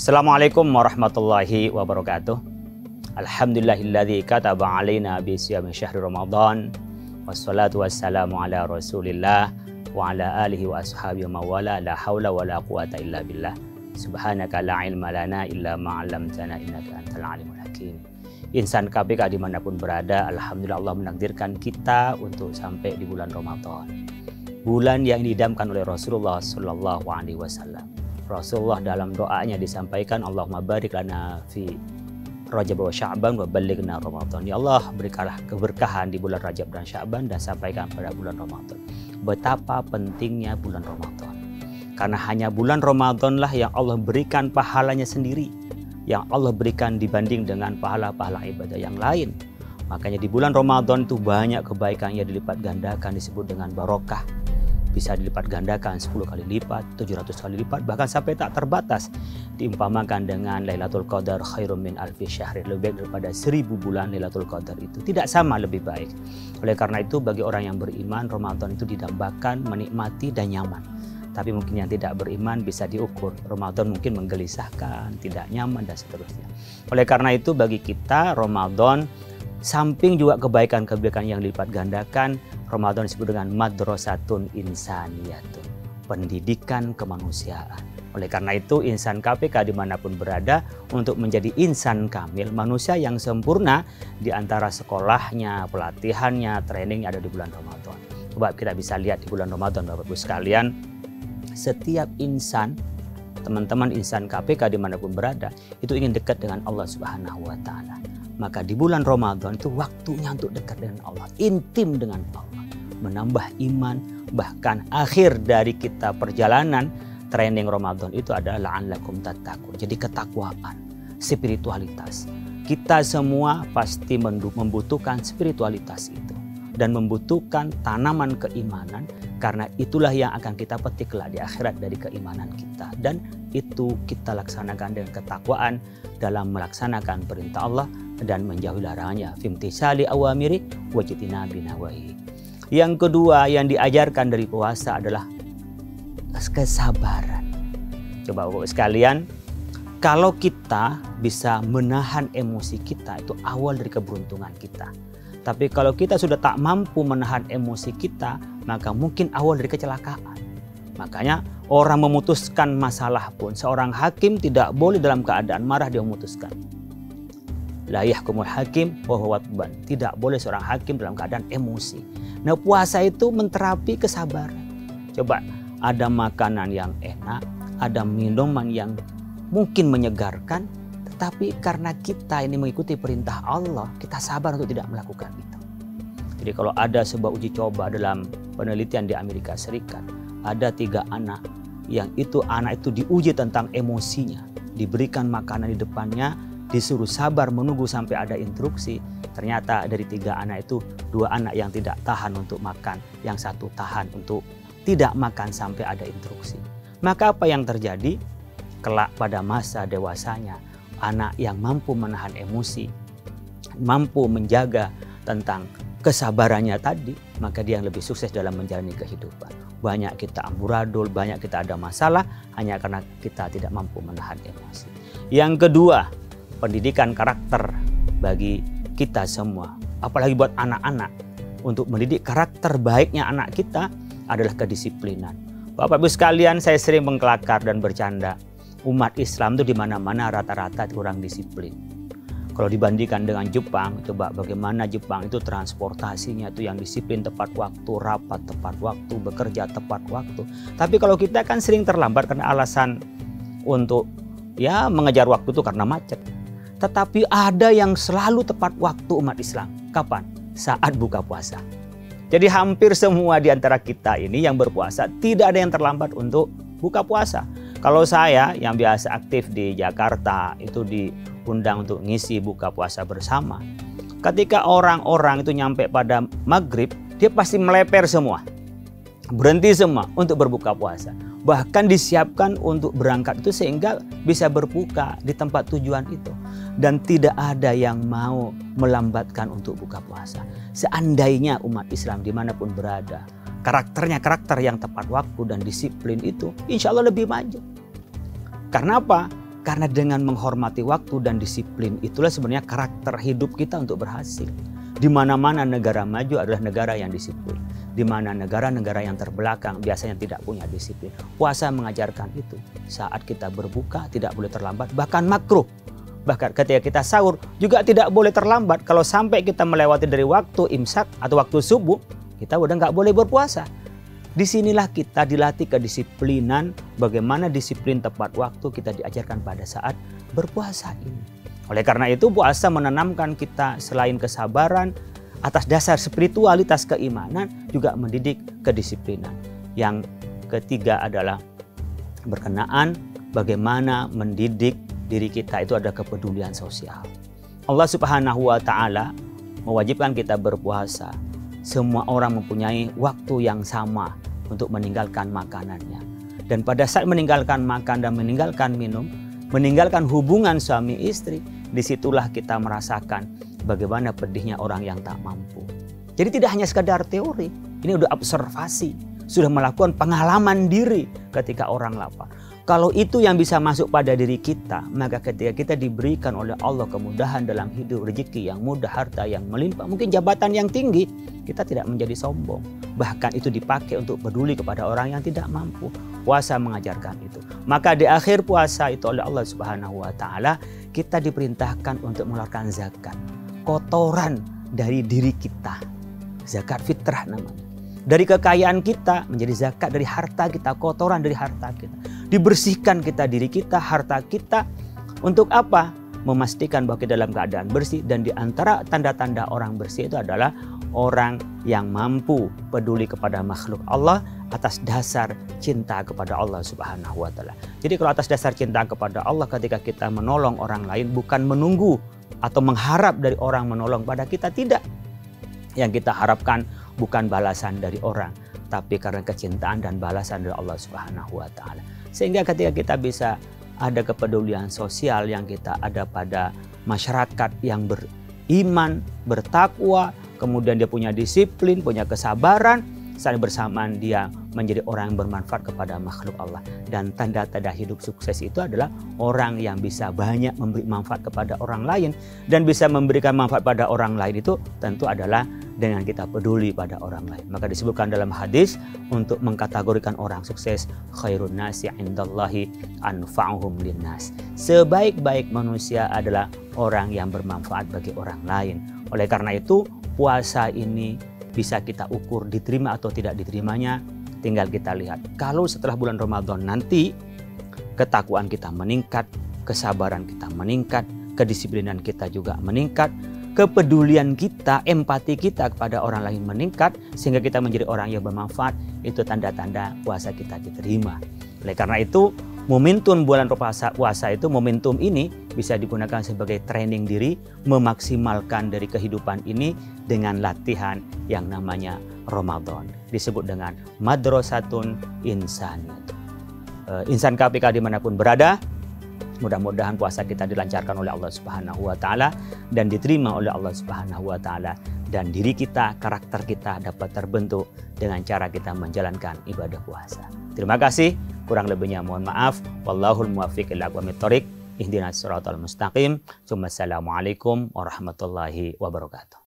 Assalamualaikum warahmatullahi wabarakatuh. Alhamdulillahilladzi kataba alaina bi siyami syahri Ramadan. Wassalatu wassalamu ala Rasulillah wa ala alihi wa ashabihi wa mawala. La haula wa la quwata illa billah. Subhanaka la ilma lana illa ma 'allamtana innaka antal alimul hakim. Insan KPK dimanapun berada, alhamdulillah Allah menakdirkan kita untuk sampai di bulan Ramadan. Bulan yang didamkan oleh Rasulullah Sallallahu Alaihi Wasallam. Rasulullah dalam doanya disampaikan, Allahumma barik lana fi Rajab wa Sya'ban wa ballighna Ramadan. Ya Allah, berikanlah keberkahan di bulan Rajab dan Sya'ban dan sampaikan pada bulan Ramadan. Betapa pentingnya bulan Ramadan. Karena hanya bulan Ramadanlah yang Allah berikan pahalanya sendiri, yang Allah berikan dibanding dengan pahala-pahala ibadah yang lain. Makanya di bulan Ramadan itu banyak kebaikan yang dilipat gandakan, disebut dengan barokah. Bisa dilipat gandakan 10 kali lipat, 700 kali lipat, bahkan sampai tak terbatas. Diumpamakan dengan Lailatul Qadar khairum min alfi syahrin, lebih baik daripada 1000 bulan Lailatul Qadar itu. Tidak sama lebih baik. Oleh karena itu bagi orang yang beriman, Ramadan itu didambakan, menikmati dan nyaman. Tapi mungkin yang tidak beriman bisa diukur. Ramadan mungkin menggelisahkan, tidak nyaman dan seterusnya. Oleh karena itu bagi kita Ramadan, samping juga kebaikan-kebaikan yang dilipat gandakan, Ramadan disebut dengan madrasatun insaniyatun, pendidikan kemanusiaan. Oleh karena itu insan KPK dimanapun berada untuk menjadi insan kamil, manusia yang sempurna, di antara sekolahnya, pelatihannya, training ada di bulan Ramadan. Coba kita bisa lihat di bulan Ramadan Bapak Ibu sekalian, setiap insan, teman-teman insan KPK dimanapun berada, itu ingin dekat dengan Allah Subhanahu wa Ta'ala. Maka di bulan Ramadan itu waktunya untuk dekat dengan Allah, intim dengan Allah, menambah iman. Bahkan akhir dari kita perjalanan training Ramadan itu adalah la'allakum tattaqun. Jadi ketakwaan, spiritualitas. Kita semua pasti membutuhkan spiritualitas itu dan membutuhkan tanaman keimanan, karena itulah yang akan kita petik kelak di akhirat dari keimanan kita. Dan itu kita laksanakan dengan ketakwaan dalam melaksanakan perintah Allah dan menjauhi larangannya. Fimtisali awamiri wajtinabi nawahi. Yang kedua yang diajarkan dari puasa adalah kesabaran. Coba Bapak sekalian, kalau kita bisa menahan emosi kita, itu awal dari keberuntungan kita. Tapi kalau kita sudah tak mampu menahan emosi kita, maka mungkin awal dari kecelakaan. Makanya orang memutuskan masalah pun, seorang hakim tidak boleh dalam keadaan marah dia memutuskan. La yahkumul hakim wa huwa ghadban. Tidak boleh seorang hakim dalam keadaan emosi. Nah, puasa itu menterapi kesabaran. Coba, ada makanan yang enak, ada minuman yang mungkin menyegarkan, tetapi karena kita ini mengikuti perintah Allah, kita sabar untuk tidak melakukan itu. Jadi kalau ada sebuah uji coba dalam penelitian di Amerika Serikat, ada 3 anak yang anak itu diuji tentang emosinya, diberikan makanan di depannya, disuruh sabar menunggu sampai ada instruksi. Ternyata dari 3 anak itu 2 anak yang tidak tahan untuk makan, yang 1 tahan untuk tidak makan sampai ada instruksi. Maka apa yang terjadi? Kelak pada masa dewasanya, anak yang mampu menahan emosi, mampu menjaga tentang kesabarannya tadi, maka dia yang lebih sukses dalam menjalani kehidupan. Banyak kita amburadul, banyak kita ada masalah hanya karena kita tidak mampu menahan emosi. Yang kedua, pendidikan karakter bagi kita semua, apalagi buat anak-anak. Untuk mendidik karakter baiknya anak kita adalah kedisiplinan. Bapak Ibu sekalian, saya sering mengkelakar dan bercanda. Umat Islam itu di mana-mana rata-rata kurang disiplin. Kalau dibandingkan dengan Jepang, coba bagaimana Jepang itu transportasinya itu yang disiplin tepat waktu, rapat tepat waktu, bekerja tepat waktu. Tapi kalau kita kan sering terlambat karena alasan untuk mengejar waktu itu karena macet. Tetapi ada yang selalu tepat waktu umat Islam. Kapan? Saat buka puasa. Jadi hampir semua di antara kita ini yang berpuasa tidak ada yang terlambat untuk buka puasa. Kalau saya yang biasa aktif di Jakarta itu diundang untuk ngisi buka puasa bersama. Ketika orang-orang itu nyampe pada maghrib, dia pasti meleper semua. Berhenti semua untuk berbuka puasa. Bahkan disiapkan untuk berangkat itu sehingga bisa berbuka di tempat tujuan itu. Dan tidak ada yang mau melambatkan untuk buka puasa. Seandainya umat Islam dimanapun berada, karakter yang tepat waktu dan disiplin itu insya Allah lebih maju. Karena apa? Karena dengan menghormati waktu dan disiplin itulah sebenarnya karakter hidup kita untuk berhasil. Di mana-mana negara maju adalah negara yang disiplin. Di mana negara-negara yang terbelakang biasanya tidak punya disiplin. Puasa mengajarkan itu. Saat kita berbuka tidak boleh terlambat, bahkan makruh. Bahkan ketika kita sahur juga tidak boleh terlambat. Kalau sampai kita melewati dari waktu imsak atau waktu subuh, kita udah nggak boleh berpuasa. Disinilah kita dilatih kedisiplinan, bagaimana disiplin tepat waktu kita diajarkan pada saat berpuasa ini. Oleh karena itu puasa menanamkan kita selain kesabaran, atas dasar spiritualitas keimanan juga mendidik kedisiplinan. Yang ketiga adalah berkenaan bagaimana mendidik diri kita itu ada kepedulian sosial. Allah Subhanahu wa Ta'ala mewajibkan kita berpuasa. Semua orang mempunyai waktu yang sama untuk meninggalkan makanannya. Dan pada saat meninggalkan makan dan meninggalkan minum, meninggalkan hubungan suami istri, disitulah kita merasakan bagaimana pedihnya orang yang tak mampu. Jadi tidak hanya sekadar teori, ini udah observasi, sudah melakukan pengalaman diri ketika orang lapar. Kalau itu yang bisa masuk pada diri kita, maka ketika kita diberikan oleh Allah kemudahan dalam hidup, rezeki yang mudah, harta yang melimpah, mungkin jabatan yang tinggi, kita tidak menjadi sombong. Bahkan itu dipakai untuk peduli kepada orang yang tidak mampu. Puasa mengajarkan itu. Maka di akhir puasa itu oleh Allah Subhanahu wa Ta'ala, kita diperintahkan untuk mengeluarkan zakat. Kotoran dari diri kita. Zakat fitrah namanya. Dari kekayaan kita menjadi zakat dari harta kita, kotoran dari harta kita. Dibersihkan kita diri kita, harta kita. Untuk apa? Memastikan bahwa kita dalam keadaan bersih. Dan di antara tanda-tanda orang bersih itu adalah orang yang mampu peduli kepada makhluk Allah atas dasar cinta kepada Allah Subhanahu wa Ta'ala. Jadi kalau atas dasar cinta kepada Allah, ketika kita menolong orang lain, bukan menunggu atau mengharap dari orang menolong pada kita, tidak. Yang kita harapkan bukan balasan dari orang, tapi karena kecintaan dan balasan dari Allah Subhanahu wa Ta'ala. Sehingga ketika kita bisa ada kepedulian sosial yang kita ada pada masyarakat yang beriman, bertakwa, kemudian dia punya disiplin, punya kesabaran, saling bersamaan dia menjadi orang yang bermanfaat kepada makhluk Allah. Dan tanda-tanda hidup sukses itu adalah orang yang bisa banyak memberi manfaat kepada orang lain. Dan bisa memberikan manfaat pada orang lain itu tentu adalah dengan kita peduli pada orang lain. Maka disebutkan dalam hadis untuk mengkategorikan orang sukses, khairun nasi indallahi anfa'uhum linnas. Sebaik-baik manusia adalah orang yang bermanfaat bagi orang lain. Oleh karena itu puasa ini bisa kita ukur diterima atau tidak diterimanya, tinggal kita lihat. Kalau setelah bulan Ramadan nanti ketakwaan kita meningkat, kesabaran kita meningkat, kedisiplinan kita juga meningkat, kepedulian kita, empati kita kepada orang lain meningkat, sehingga kita menjadi orang yang bermanfaat, itu tanda-tanda puasa kita diterima. Oleh karena itu momentum bulan puasa itu, momentum ini bisa digunakan sebagai training diri, memaksimalkan dari kehidupan ini dengan latihan yang namanya Ramadan. Disebut dengan madrasatun insaniyah. Insan KPK dimanapun berada, mudah-mudahan puasa kita dilancarkan oleh Allah Subhanahu wa Ta'ala dan diterima oleh Allah Subhanahu wa Ta'ala, dan diri kita, karakter kita dapat terbentuk dengan cara kita menjalankan ibadah puasa. Terima kasih, kurang lebihnya mohon maaf. Wallahul muwaffiq ila aqwamit thoriq. Ihdinas siratal mustaqim. Assalamualaikum warahmatullahi wabarakatuh.